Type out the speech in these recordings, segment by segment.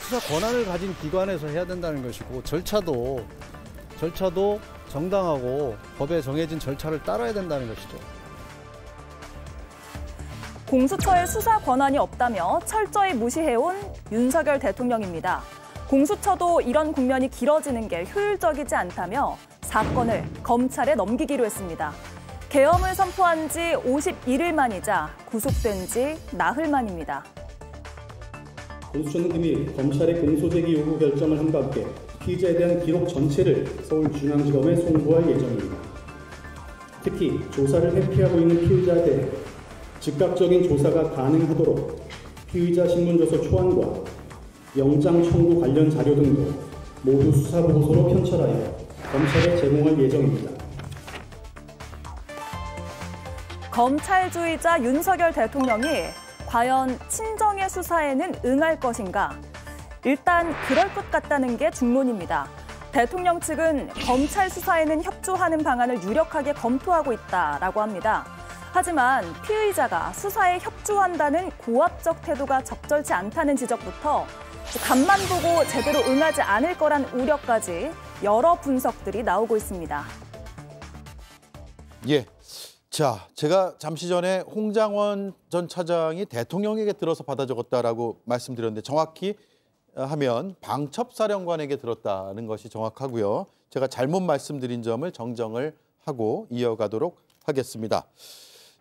수사 권한을 가진 기관에서 해야 된다는 것이고 절차도 정당하고 법에 정해진 절차를 따라야 된다는 것이죠. 공수처에 수사 권한이 없다며 철저히 무시해온 윤석열 대통령입니다. 공수처도 이런 국면이 길어지는 게 효율적이지 않다며 사건을 검찰에 넘기기로 했습니다. 계엄을 선포한 지 51일 만이자 구속된 지 나흘 만입니다. 공수처는 이미 검찰의 공소제기 요구 결정을 함과 함께 피의자에 대한 기록 전체를 서울중앙지검에 송부할 예정입니다. 특히 조사를 회피하고 있는 피의자에 대해 즉각적인 조사가 가능하도록 피의자 신문조서 초안과 영장 청구 관련 자료 등도 모두 수사보고서로 편철하여 검찰에 제공할 예정입니다. 검찰주의자 윤석열 대통령이 과연 친정의 수사에는 응할 것인가? 일단 그럴 것 같다는 게 중론입니다. 대통령 측은 검찰 수사에는 협조하는 방안을 유력하게 검토하고 있다라고 합니다. 하지만 피의자가 수사에 협조한다는 고압적 태도가 적절치 않다는 지적부터 간만 보고 제대로 응하지 않을 거란 우려까지 여러 분석들이 나오고 있습니다. 예. 자, 제가 잠시 전에 홍장원 전 차장이 대통령에게 들어서 받아 적었다라고 말씀드렸는데 정확히 하면 방첩사령관에게 들었다는 것이 정확하고요. 제가 잘못 말씀드린 점을 정정을 하고 이어가도록 하겠습니다.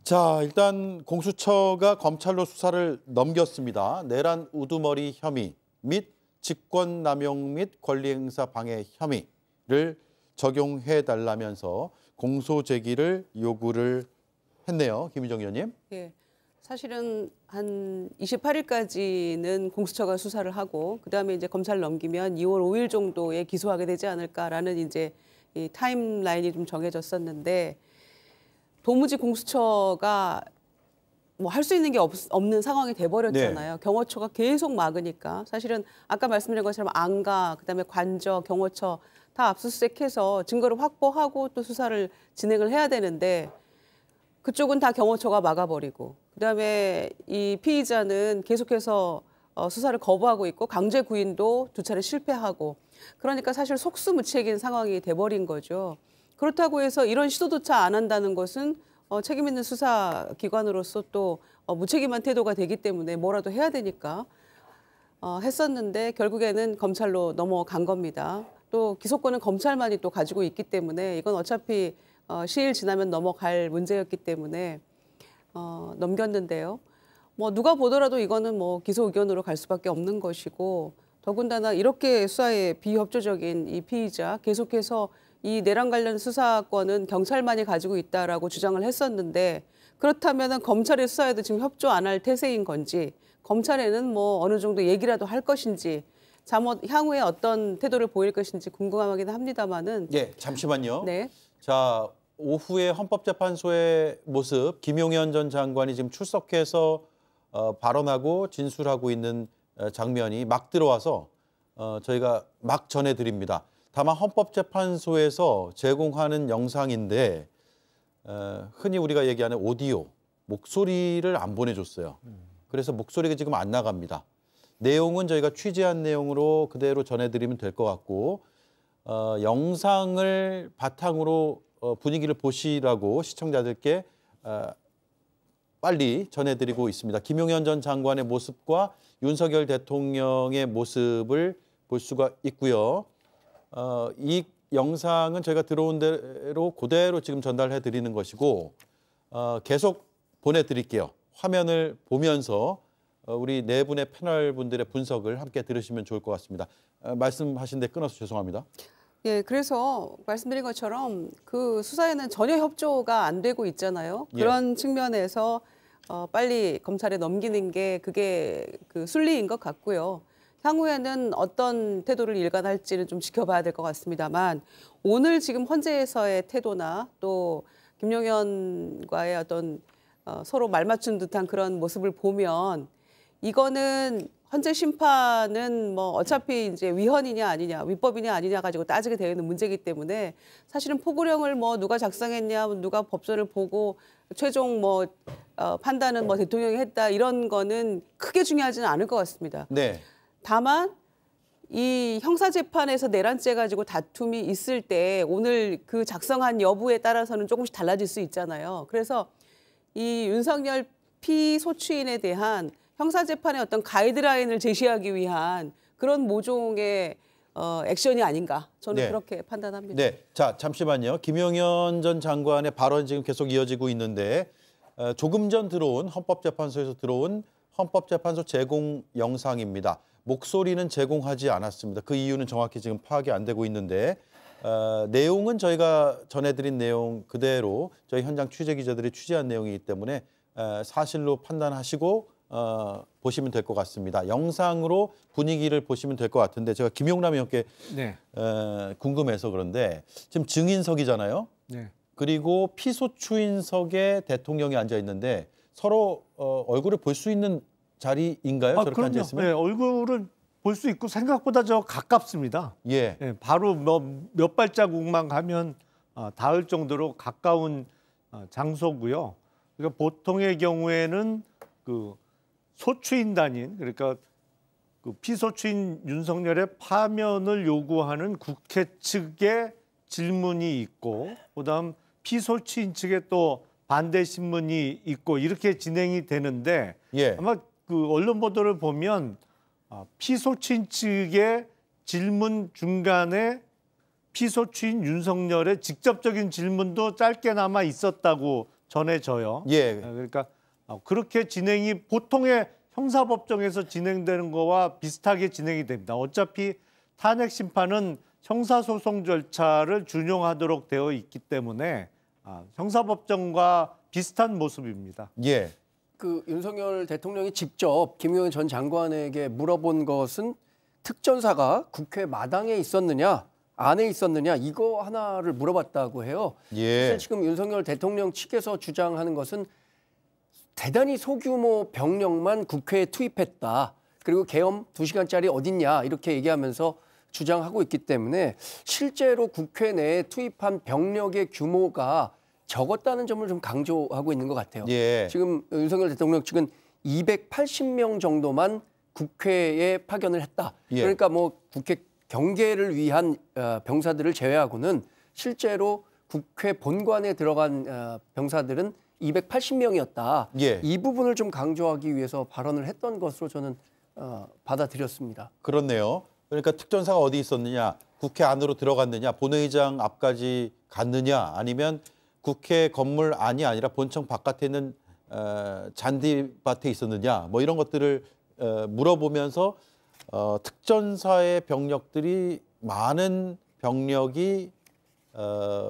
자, 일단 공수처가 검찰로 수사를 넘겼습니다. 내란 우두머리 혐의 및 직권남용 및 권리행사 방해 혐의를 적용해달라면서 공소제기를 요구를 했네요. 김희정 의원님. 예, 사실은 한 28일까지는 공수처가 수사를 하고 그다음에 이제 검찰 넘기면 2월 5일 정도에 기소하게 되지 않을까라는 이제 이 타임라인이 좀 정해졌었는데 도무지 공수처가 뭐 할 수 있는 게 없는 상황이 돼버렸잖아요. 네. 경호처가 계속 막으니까 사실은 아까 말씀드린 것처럼 안가, 그다음에 관저, 경호처 다 압수수색해서 증거를 확보하고 또 수사를 진행을 해야 되는데 그쪽은 다 경호처가 막아버리고 그다음에 이 피의자는 계속해서 수사를 거부하고 있고 강제 구인도 2차례 실패하고 그러니까 사실 속수무책인 상황이 돼버린 거죠. 그렇다고 해서 이런 시도조차 안 한다는 것은 책임 있는 수사기관으로서 또 무책임한 태도가 되기 때문에 뭐라도 해야 되니까 했었는데 결국에는 검찰로 넘어간 겁니다. 또 기소권은 검찰만이 또 가지고 있기 때문에 이건 어차피 시일 지나면 넘어갈 문제였기 때문에 넘겼는데요. 뭐 누가 보더라도 이거는 뭐 기소 의견으로 갈 수밖에 없는 것이고 더군다나 이렇게 수사에 비협조적인 이 피의자 계속해서 이 내란 관련 수사권은 경찰만이 가지고 있다라고 주장을 했었는데 그렇다면은 검찰의 수사에도 지금 협조 안 할 태세인 건지 검찰에는 뭐 어느 정도 얘기라도 할 것인지 향후에 어떤 태도를 보일 것인지 궁금하긴 합니다만은. 예, 잠시만요. 네. 자, 오후에 헌법재판소의 모습, 김용현 전 장관이 지금 출석해서 발언하고 진술하고 있는 장면이 막 들어와서 저희가 막 전해드립니다. 다만 헌법재판소에서 제공하는 영상인데 흔히 우리가 얘기하는 오디오, 목소리를 안 보내줬어요. 그래서 목소리가 지금 안 나갑니다. 내용은 저희가 취재한 내용으로 그대로 전해드리면 될 것 같고 영상을 바탕으로 분위기를 보시라고 시청자들께 빨리 전해드리고 있습니다. 김용현 전 장관의 모습과 윤석열 대통령의 모습을 볼 수가 있고요. 이 영상은 저희가 들어온 대로 그대로 지금 전달해 드리는 것이고 계속 보내드릴게요. 화면을 보면서 우리 네 분의 패널 분들의 분석을 함께 들으시면 좋을 것 같습니다. 말씀하신 데 끊어서 죄송합니다. 예, 그래서 말씀드린 것처럼 그 수사에는 전혀 협조가 안 되고 있잖아요. 그런 측면에서 빨리 검찰에 넘기는 게 그게 그 순리인 것 같고요. 향후에는 어떤 태도를 일관할지는 좀 지켜봐야 될 것 같습니다만 오늘 지금 헌재에서의 태도나 또 김용현과의 어떤 서로 말맞춘 듯한 그런 모습을 보면 이거는 헌재 심판은 뭐 어차피 이제 위헌이냐 아니냐, 위법이냐 아니냐 가지고 따지게 되어 있는 문제이기 때문에 사실은 포고령을 뭐 누가 작성했냐, 누가 법조를 보고 최종 뭐 판단은 뭐 대통령이 했다 이런 거는 크게 중요하지는 않을 것 같습니다. 네. 다만 이 형사재판에서 내란죄 가지고 다툼이 있을 때 오늘 그 작성한 여부에 따라서는 조금씩 달라질 수 있잖아요. 그래서 이 윤석열 피소추인에 대한 형사재판의 어떤 가이드라인을 제시하기 위한 그런 모종의 액션이 아닌가 저는 네. 그렇게 판단합니다. 네, 자 잠시만요. 김용현 전 장관의 발언 지금 계속 이어지고 있는데 조금 전 들어온 헌법재판소에서 들어온 헌법재판소 제공 영상입니다. 목소리는 제공하지 않았습니다. 그 이유는 정확히 지금 파악이 안 되고 있는데 내용은 저희가 전해드린 내용 그대로 저희 현장 취재 기자들이 취재한 내용이기 때문에 사실로 판단하시고 보시면 될 것 같습니다. 영상으로 분위기를 보시면 될 것 같은데 제가 김용남 의원께 네. 궁금해서 그런데 지금 증인석이잖아요. 네. 그리고 피소추인석에 대통령이 앉아 있는데 서로 얼굴을 볼 수 있는 자리인가요? 저렇게 앉아 있으면? 네, 얼굴은 볼 수 있고 생각보다 저 가깝습니다. 예. 네, 바로 몇 발자국만 가면 닿을 정도로 가까운 장소고요. 그러니까 보통의 경우에는 그 소추인단인 그러니까 그 피소추인 윤석열의 파면을 요구하는 국회 측의 질문이 있고 그다음 피소추인 측에 또 반대 신문이 있고 이렇게 진행이 되는데 예. 아마 그 언론 보도를 보면 피소추인 측의 질문 중간에 피소추인 윤석열의 직접적인 질문도 짧게나마 있었다고 전해져요. 예. 그러니까 그렇게 진행이 보통의 형사법정에서 진행되는 거와 비슷하게 진행이 됩니다. 어차피 탄핵 심판은 형사소송 절차를 준용하도록 되어 있기 때문에 형사법정과 비슷한 모습입니다. 예. 그 윤석열 대통령이 직접 김용현 전 장관에게 물어본 것은 특전사가 국회 마당에 있었느냐 안에 있었느냐 이거 하나를 물어봤다고 해요. 예. 사실 지금 윤석열 대통령 측에서 주장하는 것은 대단히 소규모 병력만 국회에 투입했다. 그리고 계엄 2시간짜리 어딨냐 이렇게 얘기하면서 주장하고 있기 때문에 실제로 국회 내에 투입한 병력의 규모가 적었다는 점을 좀 강조하고 있는 것 같아요. 예. 지금 윤석열 대통령 측은 280명 정도만 국회에 파견을 했다. 예. 그러니까 뭐 국회 경계를 위한 병사들을 제외하고는 실제로 국회 본관에 들어간 병사들은 280명이었다. 예. 이 부분을 좀 강조하기 위해서 발언을 했던 것으로 저는 받아들였습니다. 그렇네요. 그러니까 특전사가 어디 있었느냐, 국회 안으로 들어갔느냐, 본회의장 앞까지 갔느냐, 아니면 국회 건물 안이 아니라 본청 바깥에 있는 잔디밭에 있었느냐, 뭐 이런 것들을 물어보면서 특전사의 병력들이 많은 병력이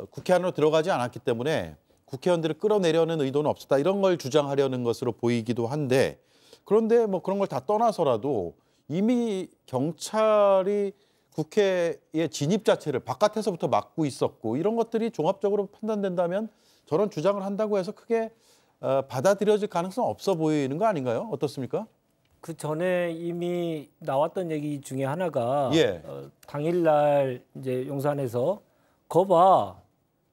국회 안으로 들어가지 않았기 때문에 국회의원들을 끌어내려는 의도는 없었다. 이런 걸 주장하려는 것으로 보이기도 한데 그런데 뭐 그런 걸 다 떠나서라도 이미 경찰이 국회의 진입 자체를 바깥에서부터 막고 있었고 이런 것들이 종합적으로 판단된다면 저런 주장을 한다고 해서 크게 받아들여질 가능성 없어 보이는 거 아닌가요? 어떻습니까? 그 전에 이미 나왔던 얘기 중에 하나가 예. 당일날 이제 용산에서 거봐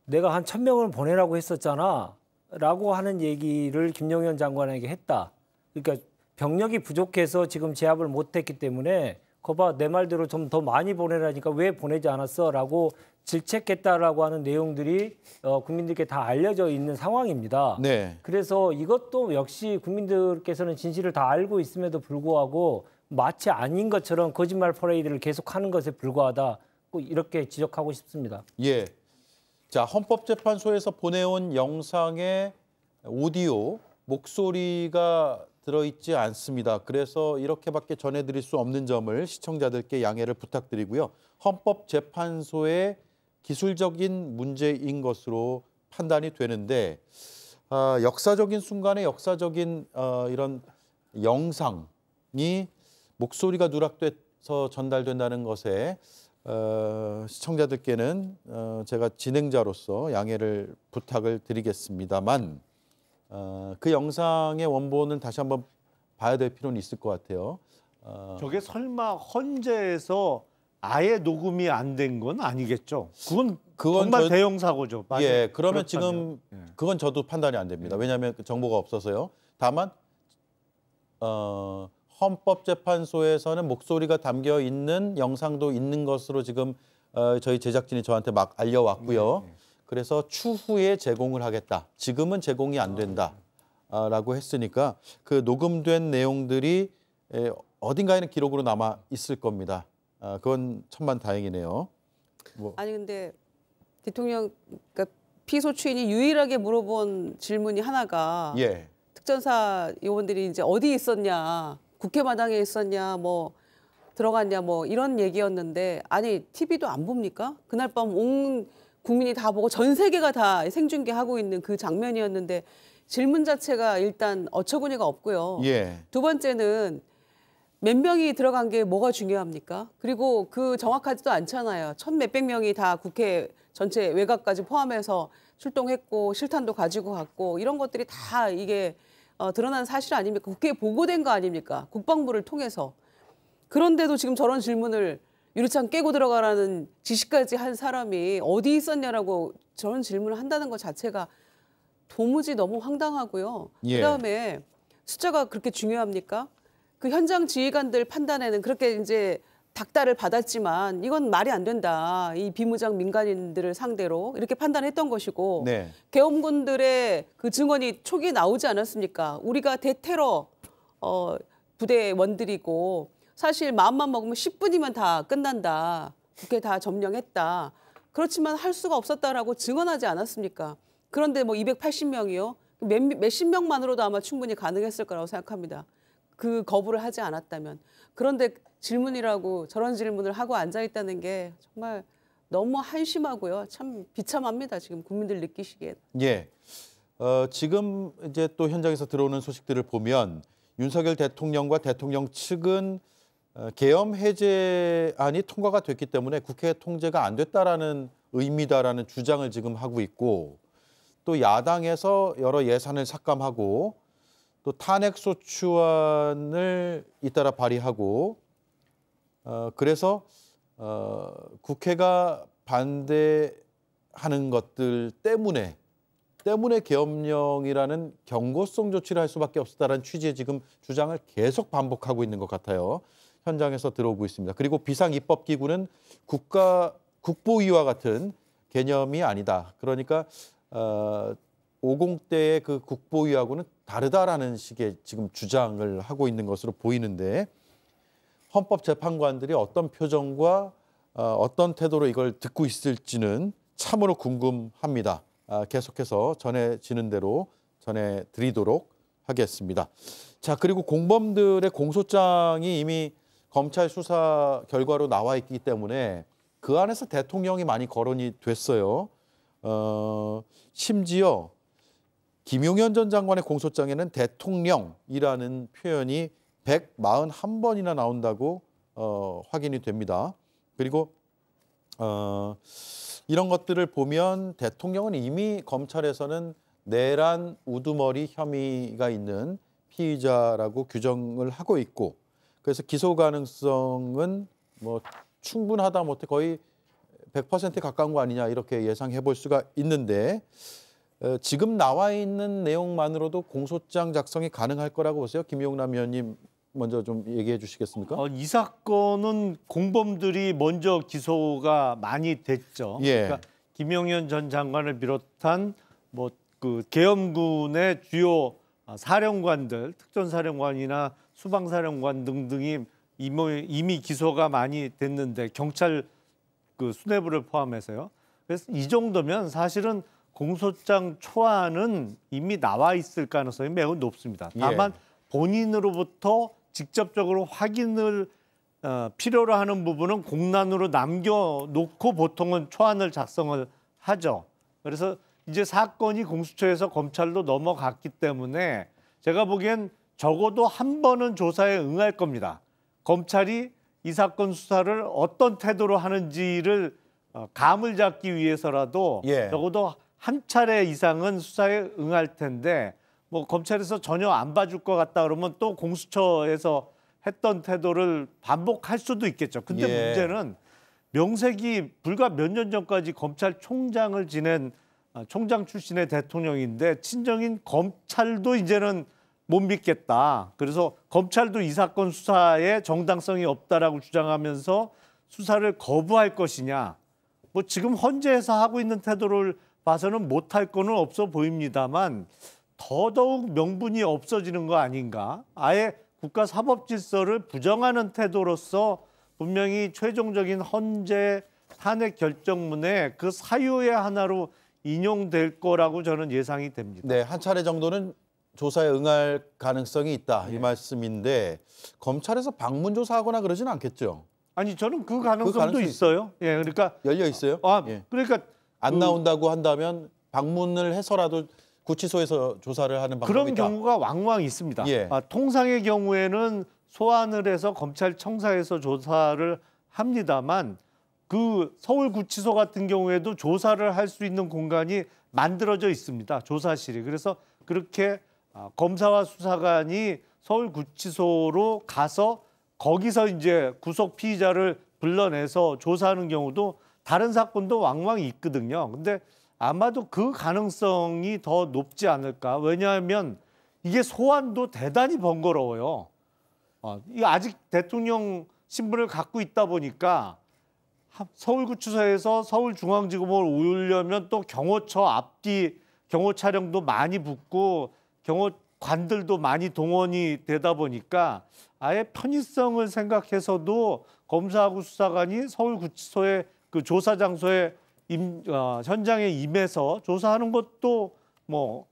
내가 한 1,000명을 보내라고 했었잖아 라고 하는 얘기를 김용현 장관에게 했다. 그러니까 병력이 부족해서 지금 제압을 못했기 때문에 거봐 내 말대로 좀 더 많이 보내라니까 왜 보내지 않았어 라고 질책했다라고 하는 내용들이 국민들께 다 알려져 있는 상황입니다. 네. 그래서 이것도 역시 국민들께서는 진실을 다 알고 있음에도 불구하고 마치 아닌 것처럼 거짓말 퍼레이드를 계속하는 것에 불과하다. 이렇게 지적하고 싶습니다. 예. 자, 헌법재판소에서 보내온 영상에 오디오, 목소리가 들어있지 않습니다. 그래서 이렇게밖에 전해드릴 수 없는 점을 시청자들께 양해를 부탁드리고요. 헌법재판소의 기술적인 문제인 것으로 판단이 되는데 역사적인 순간에 역사적인 이런 영상이 목소리가 누락돼서 전달된다는 것에 시청자들께는 제가 진행자로서 양해를 부탁을 드리겠습니다만 그 영상의 원본은 다시 한번 봐야 될 필요는 있을 것 같아요. 저게 설마 헌재에서 아예 녹음이 안 된 건 아니겠죠? 그건 정말 대형 사고죠. 예, 그러면 그렇다면. 지금 예. 그건 저도 판단이 안 됩니다. 왜냐하면 그 정보가 없어서요. 다만 헌법재판소에서는 목소리가 담겨 있는 영상도 있는 것으로 지금 저희 제작진이 저한테 막 알려왔고요. 그래서 추후에 제공을 하겠다. 지금은 제공이 안 된다라고 했으니까 그 녹음된 내용들이 어딘가에는 기록으로 남아 있을 겁니다. 그건 천만다행이네요. 아니 근데 대통령 그러니까 피소추인이 유일하게 물어본 질문이 하나가 예. 특전사 요원들이 이제 어디 있었냐, 국회마당에 있었냐, 뭐 들어갔냐, 뭐 이런 얘기였는데 아니 TV도 안 봅니까? 그날 밤 온 국민이 다 보고 전 세계가 다 생중계하고 있는 그 장면이었는데 질문 자체가 일단 어처구니가 없고요. 예. 두 번째는 몇 명이 들어간 게 뭐가 중요합니까? 그리고 그 정확하지도 않잖아요. 천 몇백 명이 다 국회 전체 외곽까지 포함해서 출동했고 실탄도 가지고 갔고 이런 것들이 다 이게 드러난 사실 아닙니까? 국회에 보고된 거 아닙니까? 국방부를 통해서. 그런데도 지금 저런 질문을 유리창 깨고 들어가라는 지시까지 한 사람이 어디 있었냐라고 저런 질문을 한다는 것 자체가 도무지 너무 황당하고요. 예. 그다음에 숫자가 그렇게 중요합니까? 그 현장 지휘관들 판단에는 그렇게 이제 닥달을 받았지만 이건 말이 안 된다. 이 비무장 민간인들을 상대로 이렇게 판단했던 것이고 네. 계엄군들의 그 증언이 초기에 나오지 않았습니까? 우리가 대테러 부대원들이고 사실 마음만 먹으면 10분이면 다 끝난다. 국회 다 점령했다. 그렇지만 할 수가 없었다라고 증언하지 않았습니까? 그런데 뭐 280명이요? 몇십 명만으로도 아마 충분히 가능했을 거라고 생각합니다. 그 거부를 하지 않았다면. 그런데 질문이라고 저런 질문을 하고 앉아있다는 게 정말 너무 한심하고요. 참 비참합니다. 지금 국민들 느끼시기에. 예. 지금 이제 또 현장에서 들어오는 소식들을 보면 윤석열 대통령과 대통령 측은 계엄 해제안이 통과가 됐기 때문에 국회 통제가 안 됐다라는 의미다라는 주장을 지금 하고 있고 또 야당에서 여러 예산을 삭감하고 또 탄핵소추안을 잇따라 발의하고 그래서 국회가 반대하는 것들 때문에 계엄령이라는 경고성 조치를 할 수밖에 없었다는 취지의 지금 주장을 계속 반복하고 있는 것 같아요. 현장에서 들어오고 있습니다. 그리고 비상입법기구는 국보위와 같은 개념이 아니다. 그러니까 50대의 그 국보위하고는 다르다라는 식의 지금 주장을 하고 있는 것으로 보이는데 헌법재판관들이 어떤 표정과 어떤 태도로 이걸 듣고 있을지는 참으로 궁금합니다. 계속해서 전해지는 대로 전해드리도록 하겠습니다. 자, 그리고 공범들의 공소장이 이미 검찰 수사 결과로 나와 있기 때문에 그 안에서 대통령이 많이 거론이 됐어요. 심지어 김용현 전 장관의 공소장에는 대통령이라는 표현이 141번이나 나온다고 확인이 됩니다. 그리고 이런 것들을 보면 대통령은 이미 검찰에서는 내란 우두머리 혐의가 있는 피의자라고 규정을 하고 있고 그래서 기소 가능성은 뭐 충분하다 못해 거의 100%에 가까운 거 아니냐 이렇게 예상해 볼 수가 있는데 지금 나와 있는 내용만으로도 공소장 작성이 가능할 거라고 보세요. 김용남 의원님 먼저 좀 얘기해 주시겠습니까? 이 사건은 공범들이 먼저 기소가 많이 됐죠. 예. 그러니까 김용현 전 장관을 비롯한 뭐 그 계엄군의 주요 사령관들, 특전사령관이나 수방사령관 등등이 이미 기소가 많이 됐는데 경찰 그 수뇌부를 포함해서요. 그래서 이 정도면 사실은 공소장 초안은 이미 나와 있을 가능성이 매우 높습니다. 다만 본인으로부터 직접적으로 확인을 필요로 하는 부분은 공란으로 남겨놓고 보통은 초안을 작성을 하죠. 그래서 이제 사건이 공수처에서 검찰로 넘어갔기 때문에 제가 보기엔 적어도 한 번은 조사에 응할 겁니다. 검찰이 이 사건 수사를 어떤 태도로 하는지를 감을 잡기 위해서라도 적어도 한 차례 이상은 수사에 응할 텐데 뭐 검찰에서 전혀 안 봐줄 것 같다 그러면 또 공수처에서 했던 태도를 반복할 수도 있겠죠. 근데 문제는 명색이 불과 몇 년 전까지 검찰총장을 지낸 총장 출신의 대통령인데 친정인 검찰도 이제는 못 믿겠다. 그래서 검찰도 이 사건 수사에 정당성이 없다라고 주장하면서 수사를 거부할 것이냐. 뭐 지금 헌재에서 하고 있는 태도를 봐서는 못할 거는 없어 보입니다만 더더욱 명분이 없어지는 거 아닌가. 아예 국가사법질서를 부정하는 태도로서 분명히 최종적인 헌재 탄핵 결정문에 그 사유의 하나로 인용될 거라고 저는 예상이 됩니다. 네, 한 차례 정도는 조사에 응할 가능성이 있다 이 말씀인데 검찰에서 방문 조사하거나 그러지는 않겠죠? 아니 저는 그 가능성도 있어요. 예, 그러니까 열려 있어요. 예. 그러니까 안 나온다고 한다면 방문을 해서라도 구치소에서 조사를 하는 방법이 그런 있다. 경우가 왕왕 있습니다. 예. 통상의 경우에는 소환을 해서 검찰청사에서 조사를 합니다만 그 서울구치소 같은 경우에도 조사를 할 수 있는 공간이 만들어져 있습니다. 조사실이. 그래서 그렇게 검사와 수사관이 서울구치소로 가서 거기서 이제 구속 피의자를 불러내서 조사하는 경우도 다른 사건도 왕왕 있거든요. 근데 아마도 그 가능성이 더 높지 않을까. 왜냐하면 이게 소환도 대단히 번거로워요. 이 아직 대통령 신분을 갖고 있다 보니까 서울구치소에서 서울중앙지검을 오려면 또 경호처 앞뒤 경호 차량도 많이 붙고 경호관들도 많이 동원이 되다 보니까 아예 편의성을 생각해서도 검사하고 수사관이 서울구치소의 그 조사 장소에 현장에 임해서 조사하는 것도 뭐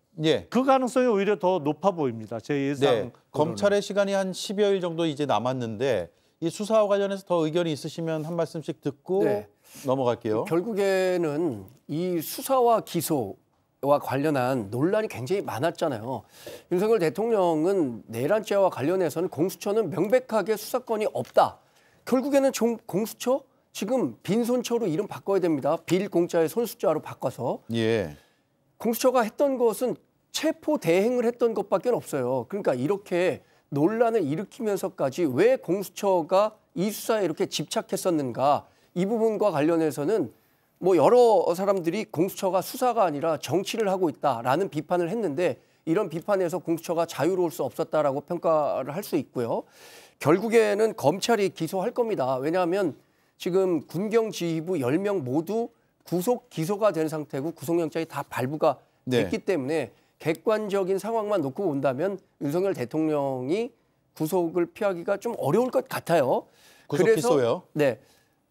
그 가능성이 오히려 더 높아 보입니다. 제 예상. 네, 검찰의 시간이 한 10여일 정도 이제 남았는데 이 수사와 관련해서 더 의견이 있으시면 한 말씀씩 듣고 넘어갈게요. 결국에는 이 수사와 기소와 관련한 논란이 굉장히 많았잖아요. 윤석열 대통령은 내란죄와 관련해서는 공수처는 명백하게 수사권이 없다. 결국에는 공수처 지금 빈손처로 이름 바꿔야 됩니다. 빌공자의 손수자로 바꿔서. 예. 공수처가 했던 것은 체포 대행을 했던 것밖에 없어요. 그러니까 이렇게 논란을 일으키면서까지 왜 공수처가 이 수사에 이렇게 집착했었는가. 이 부분과 관련해서는 뭐 여러 사람들이 공수처가 수사가 아니라 정치를 하고 있다라는 비판을 했는데 이런 비판에서 공수처가 자유로울 수 없었다라고 평가를 할 수 있고요. 결국에는 검찰이 기소할 겁니다. 왜냐하면 지금 군경지휘부 10명 모두 구속 기소가 된 상태고 구속영장이 다 발부가 됐기 때문에 객관적인 상황만 놓고 본다면 윤석열 대통령이 구속을 피하기가 좀 어려울 것 같아요. 구속 기소요? 네.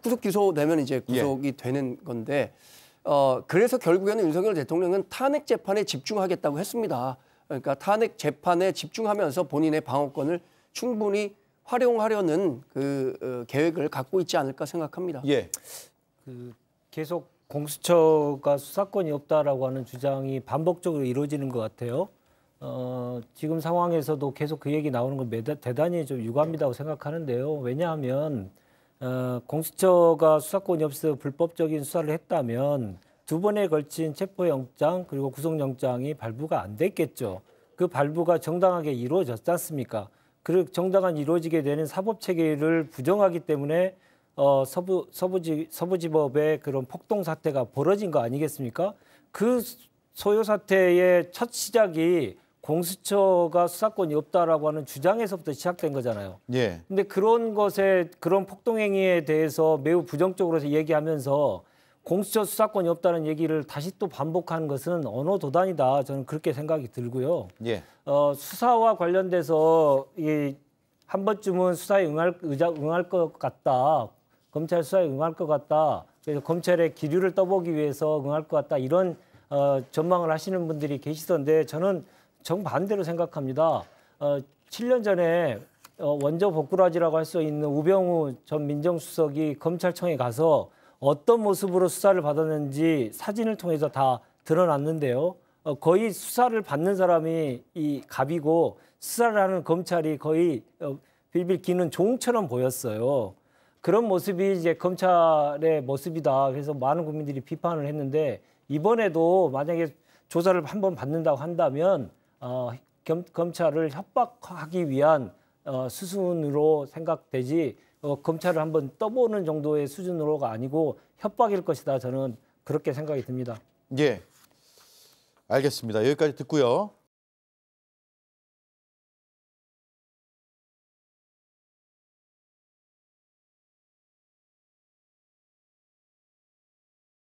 구속 기소되면 이제 구속이 되는 건데 그래서 결국에는 윤석열 대통령은 탄핵 재판에 집중하겠다고 했습니다. 그러니까 탄핵 재판에 집중하면서 본인의 방어권을 충분히 활용하려는 그 계획을 갖고 있지 않을까 생각합니다. 예. 계속 공수처가 수사권이 없다라고 하는 주장이 반복적으로 이루어지는 것 같아요. 지금 상황에서도 계속 그 얘기 나오는 건 대단히 좀 유감이라고 생각하는데요. 왜냐하면 공수처가 수사권이 없어 불법적인 수사를 했다면 2번에 걸친 체포영장 그리고 구속영장이 발부가 안 됐겠죠. 그 발부가 정당하게 이루어졌지 않습니까? 그 정당한 이루어지게 되는 사법체계를 부정하기 때문에 서부지법의 그런 폭동 사태가 벌어진 거 아니겠습니까? 그 소요 사태의 첫 시작이 공수처가 수사권이 없다라고 하는 주장에서부터 시작된 거잖아요. 예. 근데 그런 것에 그런 폭동 행위에 대해서 매우 부정적으로 얘기하면서 공수처 수사권이 없다는 얘기를 다시 또 반복하는 것은 언어 도단이다. 저는 그렇게 생각이 들고요. 예. 수사와 관련돼서 한 번쯤은 수사에 응할 것 같다. 검찰 수사에 응할 것 같다. 그래서 검찰의 기류를 떠보기 위해서 응할 것 같다. 이런 전망을 하시는 분들이 계시던데 저는 정반대로 생각합니다. 7년 전에 원조 복구라지라고 할 수 있는 우병우 전 민정수석이 검찰청에 가서 어떤 모습으로 수사를 받았는지 사진을 통해서 다 드러났는데요. 거의 수사를 받는 사람이 이 갑이고 수사를 하는 검찰이 거의 빌빌 기는 종처럼 보였어요. 그런 모습이 이제 검찰의 모습이다. 그래서 많은 국민들이 비판을 했는데 이번에도 만약에 조사를 한번 받는다고 한다면 검찰을 협박하기 위한 수순으로 생각되지 검찰을 한번 떠보는 정도의 수준으로가 아니고 협박일 것이다. 저는 그렇게 생각이 듭니다. 예. 알겠습니다. 여기까지 듣고요.